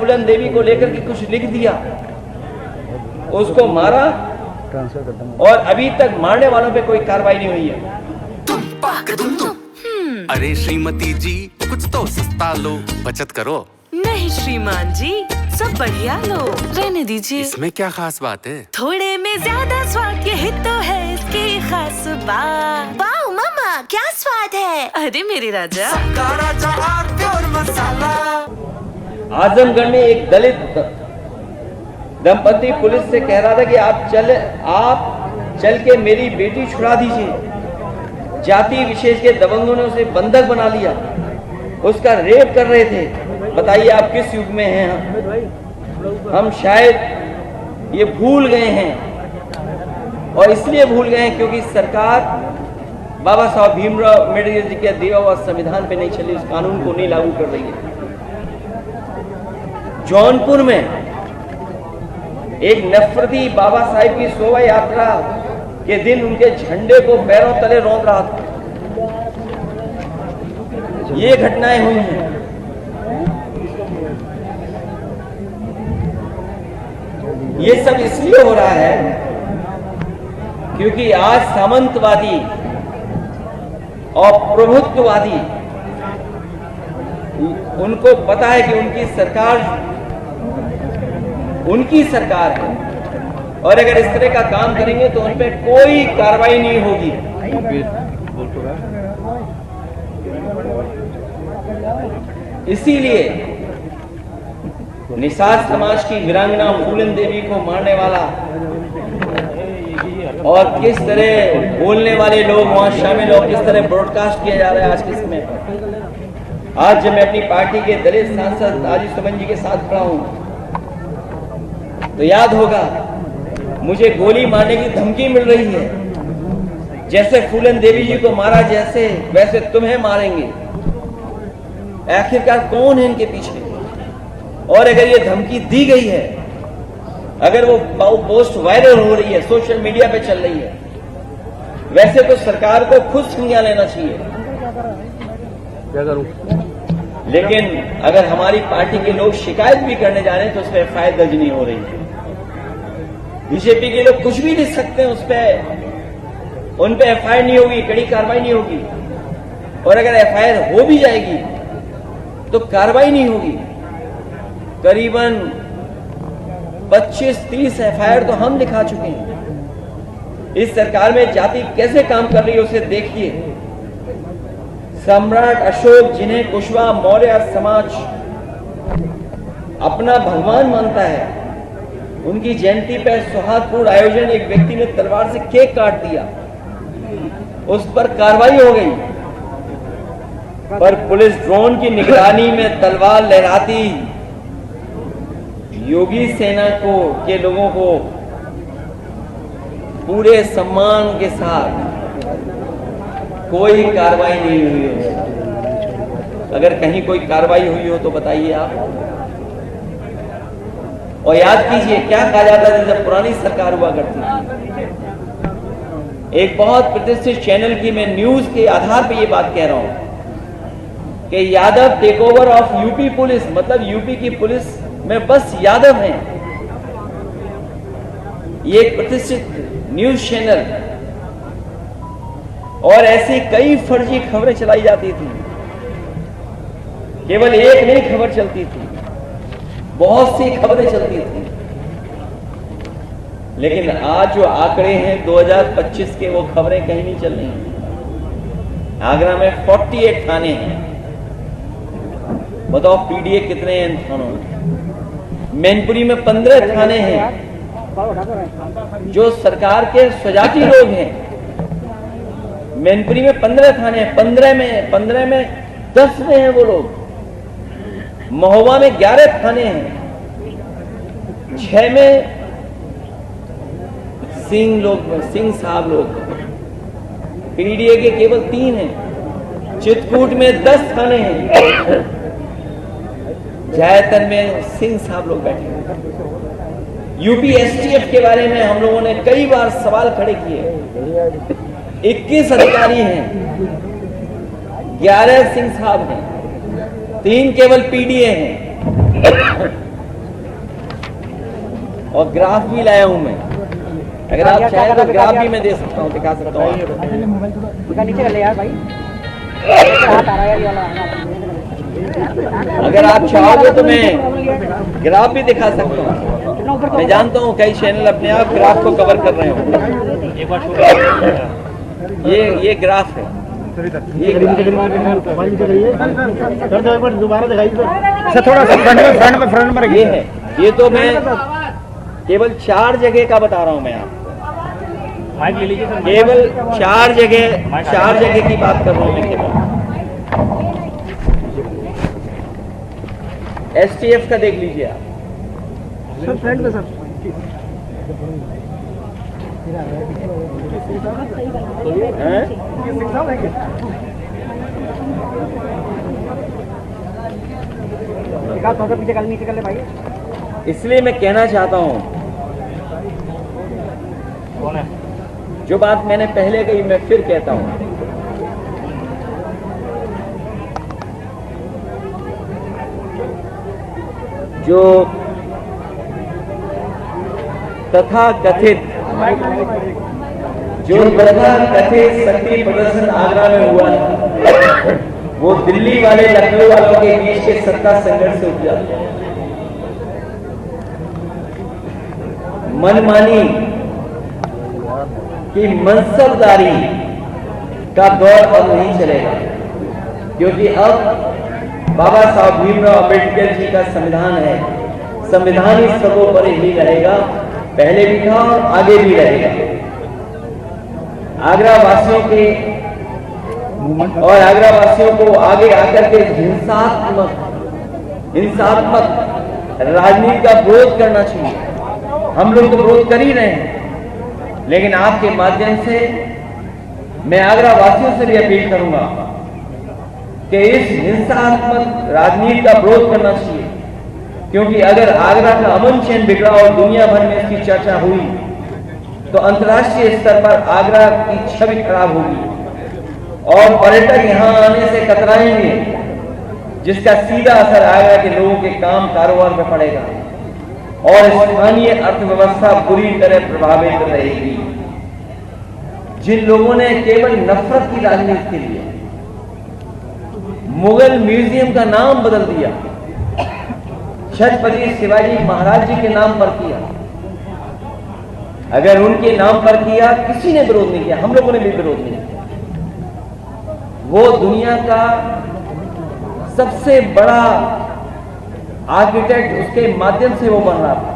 फूलन देवी को लेकर के कुछ लिख दिया, उसको मारा और अभी तक मारने वालों पे कोई कार्रवाई नहीं हुई है। अरे श्रीमती जी, कुछ तो सस्ता लो, बचत करो। नहीं श्रीमान जी, सब बढ़िया लो, रहने दीजिए। इसमें क्या खास बात है? थोड़े में ज्यादा स्वाद, यही तो है इसकी खास बात। वाह मामा, क्या स्वाद है। अरे मेरे राजा, आजमगढ़ में एक दलित दंपति पुलिस से कह रहा था कि आप चल के मेरी बेटी छुड़ा दीजिए। जाति विशेष के दबंगों ने उसे बंधक बना लिया, उसका रेप कर रहे थे। बताइए आप किस युग में हैं हम शायद ये भूल गए हैं, और इसलिए भूल गए हैं क्योंकि सरकार बाबा साहब भीमराव अम्बेडकर जी के दिया हुआ संविधान पे नहीं चली, उस कानून को नहीं लागू कर रही है। जौनपुर में एक नफरती बाबा साहब की शोभा यात्रा के दिन उनके झंडे को पैरों तले रौंद रहा था। ये घटनाएं हुई हैं। ये सब इसलिए हो रहा है क्योंकि आज सामंतवादी और प्रभुत्ववादी, उनको पता है कि उनकी सरकार है, और अगर इस तरह का काम करेंगे तो उन पर कोई कार्रवाई नहीं होगी। इसीलिए निषाद समाज की वीरांगना फूलन देवी को मारने वाला और किस तरह बोलने वाले लोग वहां शामिल हो, किस तरह ब्रॉडकास्ट किया जा रहा है आज के समय पर। आज जब मैं अपनी पार्टी के दलित सांसद आजी सुमन जी के साथ खड़ा हूं तो याद होगा मुझे गोली मारने की धमकी मिल रही है। जैसे फूलन देवी जी को मारा जैसे वैसे तुम्हें मारेंगे। आखिरकार कौन है इनके पीछे? और अगर ये धमकी दी गई है, अगर वो पोस्ट वायरल हो रही है, सोशल मीडिया पे चल रही है, वैसे तो सरकार को खुद संज्ञान लेना चाहिए। क्या करूं? लेकिन अगर हमारी पार्टी के लोग शिकायत भी करने जा रहे हैं तो उस पर एफआईआर दर्ज नहीं हो रही है। बीजेपी के लोग कुछ भी लिख सकते हैं, उन पे एफआईआर नहीं होगी, कड़ी कार्रवाई नहीं होगी। और अगर एफआईआर हो भी जाएगी तो कार्रवाई नहीं होगी। करीबन 25-30 एफआईआर तो हम लिखा चुके हैं। इस सरकार में जाति कैसे काम कर रही है उसे देखिए। सम्राट अशोक, जिन्हें कुशवाहा मौर्य समाज अपना भगवान मानता है, उनकी जयंती पर सौहार्दपूर्ण आयोजन, एक व्यक्ति ने तलवार से केक काट दिया, उस पर कार्रवाई हो गई, पर पुलिस ड्रोन की निगरानी में तलवार लहराती योगी सेना के लोगों को पूरे सम्मान के साथ कोई कार्रवाई नहीं हुई हो। अगर कहीं कोई कार्रवाई हुई हो तो बताइए आप। और याद कीजिए क्या कहा जाता था जब पुरानी सरकार हुआ करती थी। एक बहुत प्रतिष्ठित चैनल की मैं न्यूज के आधार पे ये बात कह रहा हूं कि Yadav take over of UP police, मतलब यूपी की पुलिस में बस यादव हैं। ये एक प्रतिष्ठित न्यूज चैनल, और ऐसी कई फर्जी खबरें चलाई जाती थी। केवल एक नहीं खबर चलती थी, बहुत सी खबरें चलती थी। लेकिन आज जो आंकड़े हैं 2025 के, वो खबरें कहीं नहीं चल रही। आगरा में 48 थाने हैं, बताओ पीडीए कितने हैं इन थानों में। मैनपुरी में 15 थाने हैं जो सरकार के स्वजाती लोग हैं। मैनपुरी में 15 थाने हैं, 15 में 10 में हैं वो लोग। महोबा में 11 थाने हैं, 6 में सिंह साहब लोग। पीडीए के केवल 3 हैं। चित्रकूट में 10 थाने हैं, जायतन में सिंह साहब लोग बैठे हैं। यूपी एसटीएफ के बारे में हम लोगों ने कई बार सवाल खड़े किए। 21 अधिकारी हैं, 11 सिंह साहब हैं, 3 केवल पीडीए हैं। और ग्राफ भी लाया हूं मैं। अगर आप चाहें तो ग्राफ भी मैं दे सकता हूं, दिखा सकता हूं। नीचे कर ले यार भाई, हाथ आ रहा है ये वाला। अगर आप चाहोगे तो मैं ग्राफ भी दिखा सकता हूँ। मैं जानता हूँ कई चैनल अपने आप ग्राफ को कवर कर रहे हो। ये ग्राफ है, ये दोबारा दिखाइए थोड़ा सा फ्रंट में ये है। ये तो मैं केवल 4 जगह का बता रहा हूँ मैं आपको, माइक ले लीजिए सर। केवल 4 जगह की बात कर रहा हूँ मैं केवल। STF का देख लीजिए आप सर, फ्रंट में सर। हैं? थोड़ा पीछे कर, नीचे कर ले भाई। इसलिए मैं कहना चाहता हूँ, जो बात मैंने पहले कही मैं फिर कहता हूँ, जो तथाकथित शक्ति प्रदर्शन आगरा में हुआ था, वो दिल्ली वाले लखनऊ वालों के बीच के सत्ता संघर्ष से उपजा। मनमानी की मनसबदारी का दौर अब नहीं चलेगा, क्योंकि अब बाबा साहब भीमराव अम्बेडकर जी का संविधान है। संविधान ही सर्वोपरि ही रहेगा, पहले भी था और आगे भी रहेगा। आगरा वासियों को आगे आकर के हिंसात्मक राजनीति का विरोध करना चाहिए। हम लोग तो विरोध कर ही रहे हैं, लेकिन आपके माध्यम से मैं आगरा वासियों से भी अपील करूंगा कि इस हिंसात्मक राजनीति का विरोध करना चाहिए, क्योंकि अगर आगरा का अमन चैन बिगड़ा और दुनिया भर में इसकी चर्चा हुई तो अंतर्राष्ट्रीय स्तर पर आगरा की छवि खराब होगी और पर्यटक यहां आने से कतराएंगे, जिसका सीधा असर आगरा के लोगों के काम कारोबार पर पड़ेगा और स्थानीय अर्थव्यवस्था बुरी तरह प्रभावित रहेगी। जिन लोगों ने केवल नफरत की राजनीति के लिए मुगल म्यूजियम का नाम बदल दिया, छत्रपति शिवाजी महाराज जी के नाम पर किया, अगर उनके नाम पर किया, किसी ने विरोध नहीं किया, हम लोगों ने भी विरोध नहीं किया। वो दुनिया का सबसे बड़ा आर्किटेक्ट उसके माध्यम से वो बन रहा था,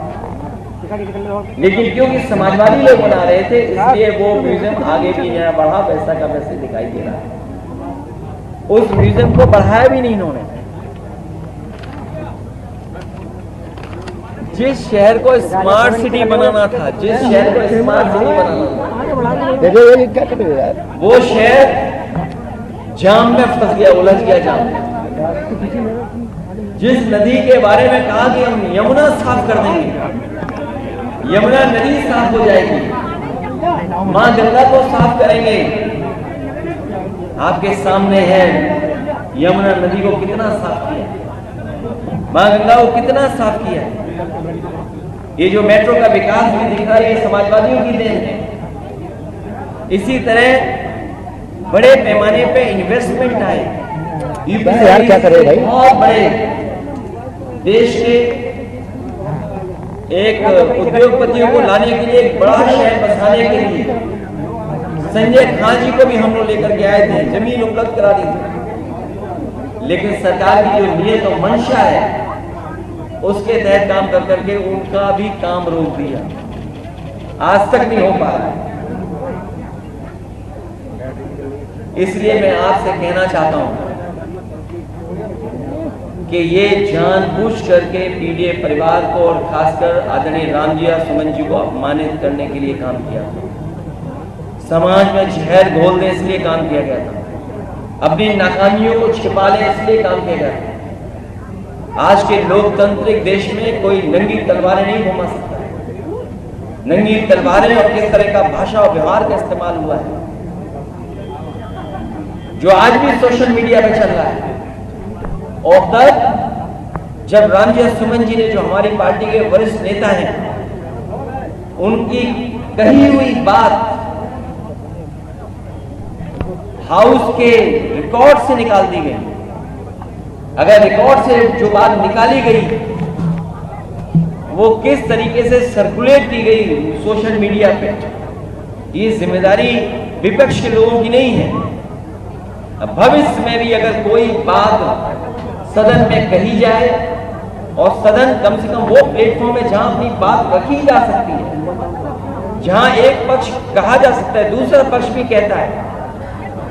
लेकिन क्योंकि समाजवादी लोग बना रहे थे, इसलिए वो म्यूजियम आगे भी यहाँ बढ़ा, वैसा का वैसे दिखाई दे रहा है। उस म्यूजियम को बढ़ाया भी नहीं इन्होंने। जिस शहर को स्मार्ट सिटी बनाना था, वो शहर जाम में फंस गया, उलझ गया जाम में। जिस नदी के बारे में कहा कि हम यमुना साफ कर देंगे, यमुना नदी साफ हो जाएगी, मां गंगा को साफ करेंगे, आपके सामने है यमुना नदी को कितना साफ किया, मां गंगा को कितना साफ किया। ये जो मेट्रो का विकास भी दिख रहा है, ये समाजवादियों की देन है। इसी तरह बड़े पैमाने पे इन्वेस्टमेंट आए, यार क्या करे भाई, बहुत बड़े देश के एक उद्योगपतियों को लाने के लिए, एक बड़ा शहर बसाने के लिए संजय खान जी को भी हम लोग लेकर के आए थे, जमीन उपलब्ध करा दी थी, लेकिन सरकार की जो नियत और मंशा है उसके तहत काम कर करके उनका भी काम रोक दिया, आज तक नहीं हो पा रहा है। इसलिए मैं आपसे कहना चाहता हूं कि ये जानबूझ करके पीडीए परिवार को और खासकर आदरणीय रामजी और सुमन जी को अपमानित करने के लिए काम किया, समाज में जहर घोल दे इसलिए काम किया गया था, अपनी नाकामियों को छिपा ले इसलिए काम किया गया था। आज के लोकतांत्रिक देश में कोई नंगी तलवारें नहीं घुमा सकता। नंगी तलवारें और किस तरह का भाषा और व्यवहार का इस्तेमाल हुआ है, जो आज भी सोशल मीडिया पे चल रहा है। और तब जब रामजी सुमन जी ने, जो हमारी पार्टी के वरिष्ठ नेता हैं, उनकी कही हुई बात हाउस के रिकॉर्ड से निकाल दी गई। अगर रिकॉर्ड से जो बात निकाली गई वो किस तरीके से सर्कुलेट की गई सोशल मीडिया पे, ये जिम्मेदारी विपक्ष के लोगों की नहीं है। अब भविष्य में भी अगर कोई बात सदन में कही जाए, और सदन कम से कम वो प्लेटफॉर्म है जहां अपनी बात रखी जा सकती है, जहां एक पक्ष कहा जा सकता है, दूसरा पक्ष भी कहता है।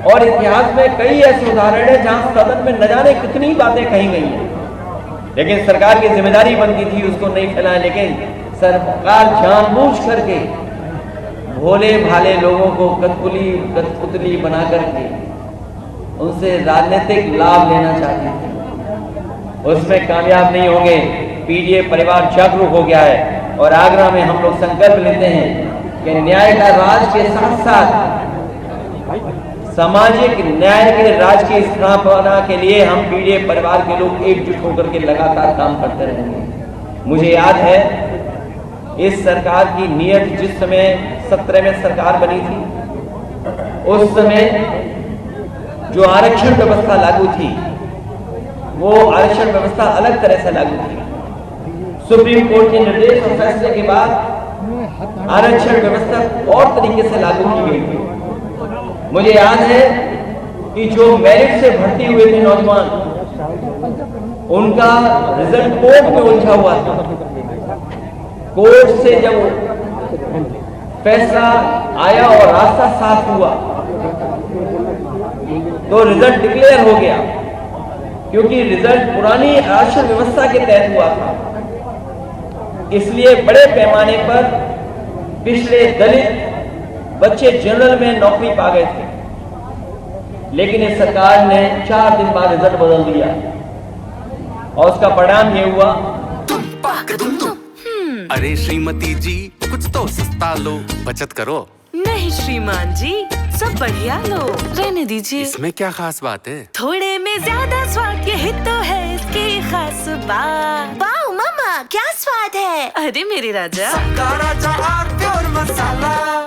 और इतिहास में कई ऐसे उदाहरण हैं जहां सदन में न जाने कितनी बातें कही गई हैं, लेकिन सरकार की जिम्मेदारी बनती थी उसको नहीं फैलाएं। लेकिन सरकार जानबूझ करके भोले भाले लोगों को कठपुतली बना करके उनसे राजनीतिक लाभ लेना चाहती थी, उसमें कामयाब नहीं होंगे। पीडीए परिवार जागरूक हो गया है और आगरा में हम लोग संकल्प लेते हैं कि न्याय का राज के साथ साथ सामाजिक न्याय के राज की स्थापना के लिए हम पीडीए परिवार के लोग एकजुट होकर के लगातार काम करते रहेंगे। मुझे याद है इस सरकार की नीयत, जिस समय 17 में सरकार बनी थी, उस समय जो आरक्षण व्यवस्था लागू थी वो आरक्षण व्यवस्था अलग तरह से लागू थी। सुप्रीम कोर्ट के निर्देश और फैसले के बाद आरक्षण व्यवस्था और तरीके से लागू की गई थी। मुझे याद है कि जो मेरिट से भर्ती हुए थे नौजवान, उनका रिजल्ट कोर्ट में उलझा हुआ था। कोर्ट से जब फैसला आया और रास्ता साफ हुआ तो रिजल्ट डिक्लेयर हो गया, क्योंकि रिजल्ट पुरानी आरक्षण व्यवस्था के तहत हुआ था। इसलिए बड़े पैमाने पर पिछले दलित बच्चे जनरल में नौकरी पा गए थे, लेकिन इस सरकार ने 4 दिन बाद रिजल्ट बदल दिया और उसका परिणाम ये हुआ। अरे श्रीमती जी, कुछ तो सस्ता लो, बचत करो। नहीं श्रीमान जी, सब बढ़िया लो, रहने दीजिए। इसमें क्या खास बात है? थोड़े में ज्यादा स्वाद, यही तो है इसकी खास बात। वाओ मामा, क्या स्वाद है। अरे मेरे राजा, राजा मसाला।